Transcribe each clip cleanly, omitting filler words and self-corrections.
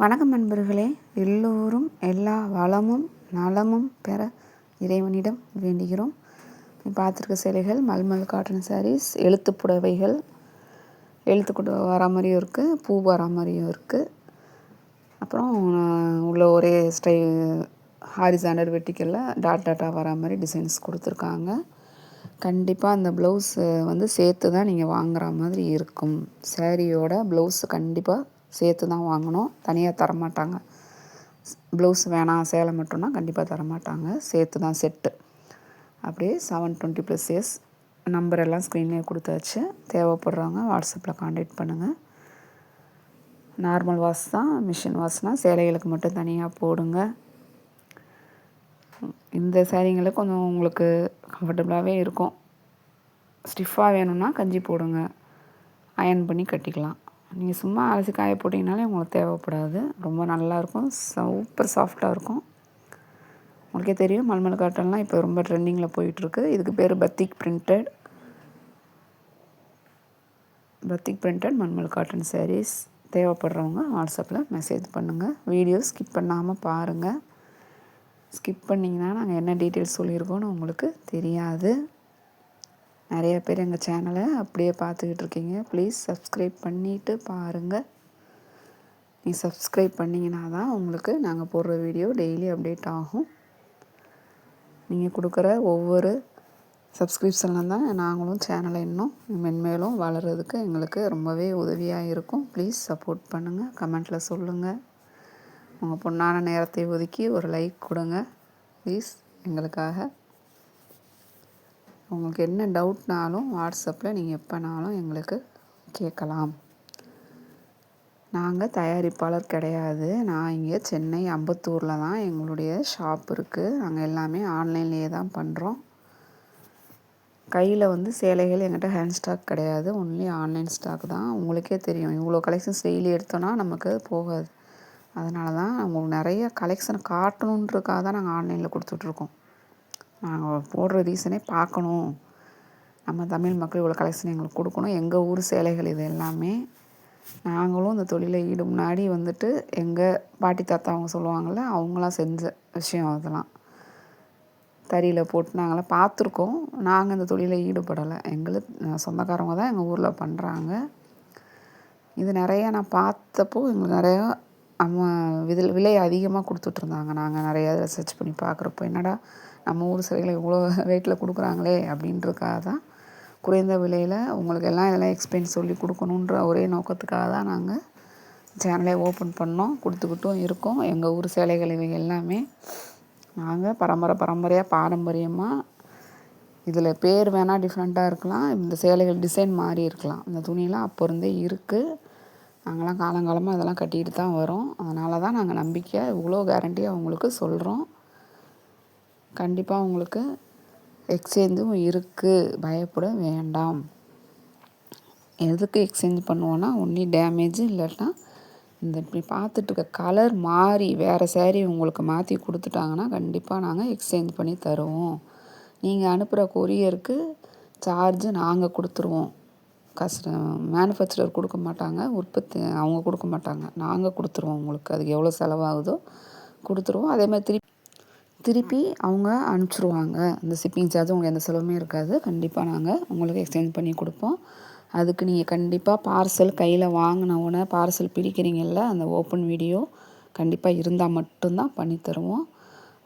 வணக்கம் நண்பர்களே, எல்லோரும் எல்லா வளமும் நலமும் பெற இறைவனிடம் வேண்டுகிறோம். பார்த்துருக்க சேலைகள் மல்மல் காட்டன் சாரீஸ், எழுத்து புடவைகள், எழுத்து கூட வர மாதிரியும் இருக்குது, பூ வர மாதிரியும் இருக்குது. அப்புறம் உள்ள ஒரே ஸ்டைல் ஹாரிசாண்டல் வெர்டிக்கலில் டாட்டாக வர மாதிரி டிசைன்ஸ் கொடுத்துருக்காங்க. கண்டிப்பாக அந்த ப்ளவுஸு சேர்த்து தான் நீங்கள் வாங்குகிற மாதிரி இருக்கும். சாரியோட ப்ளவுஸு கண்டிப்பாக சேர்த்து தான் வாங்கணும், தனியாக தரமாட்டாங்க. ப்ளவுஸ் வேணாம் சேலை மட்டும்னா கண்டிப்பாக தரமாட்டாங்க, சேர்த்து தான் செட்டு. அப்படியே 720+ இயர்ஸ் நம்பர் எல்லாம் ஸ்க்ரீன்லேயே கொடுத்தாச்சு. தேவைப்படுறவங்க வாட்ஸ்அப்பில் காண்டாக்ட் பண்ணுங்கள். நார்மல் வாஷ் தான், மிஷின் வாஷ்னால் சேலைகளுக்கு மட்டும் தனியாக போடுங்க. இந்த சேரீங்களுக்கு கொஞ்சம் உங்களுக்கு கம்ஃபர்டபுளாகவே இருக்கும். ஸ்டிஃபாக வேணும்னா கஞ்சி போடுங்க, அயர்ன் பண்ணி கட்டிக்கலாம். நீங்கள் சும்மா அலசி காய போட்டிங்கனாலே உங்களுக்கு தேவைப்படாது. ரொம்ப நல்லாயிருக்கும், சூப்பர் சாஃப்டாக இருக்கும். உங்களுக்கே தெரியும் மல்மல் காட்டன்லாம் இப்போ ரொம்ப ட்ரெண்டிங்கில் போயிட்டுருக்கு. இதுக்கு பேர் பத்திக் பிரிண்டட் மல்மல் காட்டன் சாரீஸ். தேவைப்படுறவங்க வாட்ஸ்அப்பில் மெசேஜ் பண்ணுங்கள். வீடியோ ஸ்கிப் பண்ணாமல் பாருங்கள். ஸ்கிப் பண்ணிங்கன்னா நாங்கள் என்ன டீட்டெயில்ஸ் சொல்லியிருக்கோன்னு உங்களுக்கு தெரியாது. நிறைய பேர் எங்கள் சேனலை அப்படியே பார்த்துக்கிட்டு இருக்கீங்க. ப்ளீஸ் சப்ஸ்கிரைப் பண்ணிவிட்டு பாருங்கள். நீங்கள் சப்ஸ்கிரைப் பண்ணிங்கன்னா தான் உங்களுக்கு நாங்கள் போடுற வீடியோ டெய்லி அப்டேட் ஆகும். நீங்கள் கொடுக்குற ஒவ்வொரு சப்ஸ்கிரிப்ஷனில் தான் நாங்களும் சேனலை இன்னும் மென்மேலும் வளர்கிறதுக்கு எங்களுக்கு ரொம்பவே உதவியாக இருக்கும். ப்ளீஸ் சப்போர்ட் பண்ணுங்கள், கமெண்ட்டில் சொல்லுங்கள். உங்கள் பொண்ணான நேரத்தை ஒதுக்கி ஒரு லைக் கொடுங்க ப்ளீஸ் எங்களுக்காக. உங்களுக்கு என்ன டவுட்னாலும் வாட்ஸ்அப்பில் நீங்கள் எப்போனாலும் எங்களுக்கு கேட்கலாம். நாங்கள் தயாரிப்பாளர் கிடையாது. நான் இங்கே சென்னை அம்பத்தூரில் தான் எங்களுடைய ஷாப் இருக்குது. நாங்கள் எல்லாமே ஆன்லைன்லேயே தான் பண்ணுறோம். கையில் சேலைகள் எங்கிட்ட ஹேண்ட் ஸ்டாக் கிடையாது, ஒன்லி ஆன்லைன் ஸ்டாக் தான். உங்களுக்கே தெரியும், இவ்வளோ கலெக்ஷன்ஸ் டெய்லி எடுத்தோன்னா நமக்கு போகாது. அதனால தான் உங்களுக்கு நிறைய கலெக்ஷன் காட்டணுன்றதுக்காக தான் நாங்கள் ஆன்லைனில் கொடுத்துட்ருக்கோம். நாங்கள் போடுற ரீசனே பார்க்கணும், நம்ம தமிழ் மக்கள் இவ்வளோ கலெக்ஷன் எங்களுக்கு கொடுக்கணும். எங்கள் ஊர் சேலைகள் இது எல்லாமே. நாங்களும் இந்த தொழிலை முன்னாடி எங்கள் பாட்டி தாத்தா அவங்க சொல்லுவாங்கள்ல, அவங்களாம் செஞ்ச விஷயம் அதெல்லாம். தறியில் போட்டு நாங்களாம் பார்த்துருக்கோம். நாங்கள் இந்த தொழிலை ஈடுபடலை. எங்களுக்கு சொந்தக்காரவங்க தான் எங்கள் ஊரில் பண்ணுறாங்க. இது நிறையா நான் பார்த்தப்போ எங்களுக்கு நிறையா விலை அதிகமாக கொடுத்துட்ருந்தாங்க. நாங்கள் நிறையா ரிசர்ச் பண்ணி பார்க்குறப்போ, என்னடா நம்ம ஊர் சேலைகளை இவ்வளோ ரேட்டில் கொடுக்குறாங்களே அப்படின்றதுக்காக தான், குறைந்த விலையில் உங்களுக்கு எல்லாம் இதெல்லாம் எக்ஸ்பிளைன் சொல்லி கொடுக்கணுன்ற ஒரே நோக்கத்துக்காக தான் நாங்கள் சேனலே ஓப்பன் பண்ணோம், கொடுத்துக்கிட்டும் இருக்கோம். எங்கள் ஊர் சேலைகள் இவங்க எல்லாமே நாங்கள் பரம்பரையாக பாரம்பரியமாக, இதில் பேர் வேணால் டிஃப்ரெண்ட்டாக இருக்கலாம், இந்த சேலைகள் டிசைன் மாறி இருக்கலாம், இந்த துணியெலாம் அப்போ இருந்தே இருக்குது. நாங்களாம் காலங்காலமாக இதெல்லாம் கட்டிகிட்டு தான் வரோம். அதனால தான் நாங்கள் நம்பிக்கையாக இவ்வளோ கேரண்டியாக உங்களுக்கு சொல்கிறோம். கண்டிப்பாக உங்களுக்கு எக்ஸ்சேஞ்சும் இருக்குது, பயப்பட வேண்டாம். எதுக்கு எக்ஸ்சேஞ்ச் பண்ணுவோன்னா, ஒன்லி டேமேஜ் இல்லைன்னா இந்த இப்படி பார்த்துட்ருக்க கலர் மாறி வேறு சேரீ உங்களுக்கு மாற்றி கொடுத்துட்டாங்கன்னா கண்டிப்பாக நாங்கள் எக்ஸ்சேஞ்ச் பண்ணி தருவோம். நீங்கள் அனுப்புகிற கொரியருக்கு சார்ஜு நாங்கள் கொடுத்துருவோம். மேனுஃபேக்சரர் கொடுக்க மாட்டாங்க, உற்பத்தி அவங்க கொடுக்க மாட்டாங்க, நாங்கள் கொடுத்துருவோம். உங்களுக்கு அதுக்கு எவ்வளோ செலவாகுதோ கொடுத்துருவோம். அதே மாதிரி திருப்பி அவங்க அனுப்பிச்சிருவாங்க. அந்த ஷிப்பிங் சார்ஜ் உங்களுக்கு எந்த செலவுமே இருக்காது. கண்டிப்பாக நாங்கள் உங்களுக்கு எக்ஸ்சேஞ்ச் பண்ணி கொடுப்போம். அதுக்கு நீங்கள் கண்டிப்பாக பார்சல் கையில் வாங்கினவுடனே பார்சல் பிரிக்கிறீங்கள்ல, அந்த ஓப்பன் வீடியோ கண்டிப்பாக இருந்தால் மட்டும்தான் பண்ணி தருவோம்.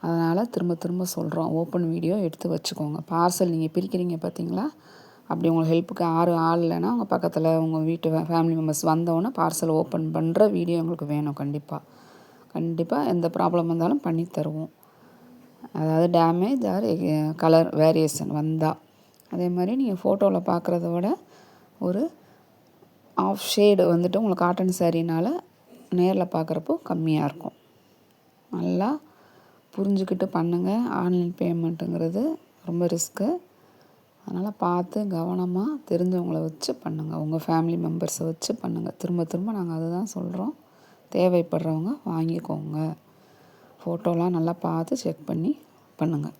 அதனால் திரும்ப திரும்ப சொல்கிறோம், ஓப்பன் வீடியோ எடுத்து வச்சுக்கோங்க. பார்சல் நீங்கள் பிரிக்கிறீங்க பார்த்தீங்களா, அப்படி உங்களுக்கு ஹெல்ப்புக்கு ஆள் இல்லைன்னா உங்கள் பக்கத்தில் உங்கள் வீட்டு ஃபேமிலி மெம்பர்ஸ் வந்தோடனே பார்சல் ஓப்பன் பண்ணுற வீடியோ எங்களுக்கு வேணும். கண்டிப்பாக எந்த ப்ராப்ளம் இருந்தாலும் பண்ணி தருவோம். அதாவது டேமேஜ் ஆர் கலர் வேரியேஷன் வந்தால். அதே மாதிரி நீங்கள் ஃபோட்டோவில் பார்க்குறத விட ஒரு ஆஃப் ஷேடு உங்களுக்கு காட்டன் சாரீனால் நேரில் பார்க்குறப்போ கம்மியாக இருக்கும். நல்லா புரிஞ்சுக்கிட்டு பண்ணுங்கள். ஆன்லைன் பேமெண்ட்டுங்கிறது ரொம்ப ரிஸ்க்கு. அதனால் பார்த்து கவனமாக தெரிஞ்சவங்கள வச்சு பண்ணுங்கள், உங்கள் ஃபேமிலி மெம்பர்ஸை வச்சு பண்ணுங்கள். திரும்ப திரும்ப நாங்கள் அதை தான் சொல்கிறோம். தேவைப்படுறவங்க வாங்கிக்கோங்க. ஃபோட்டோலாம் நல்லா பார்த்து செக் பண்ணி பண்ணுங்கள்.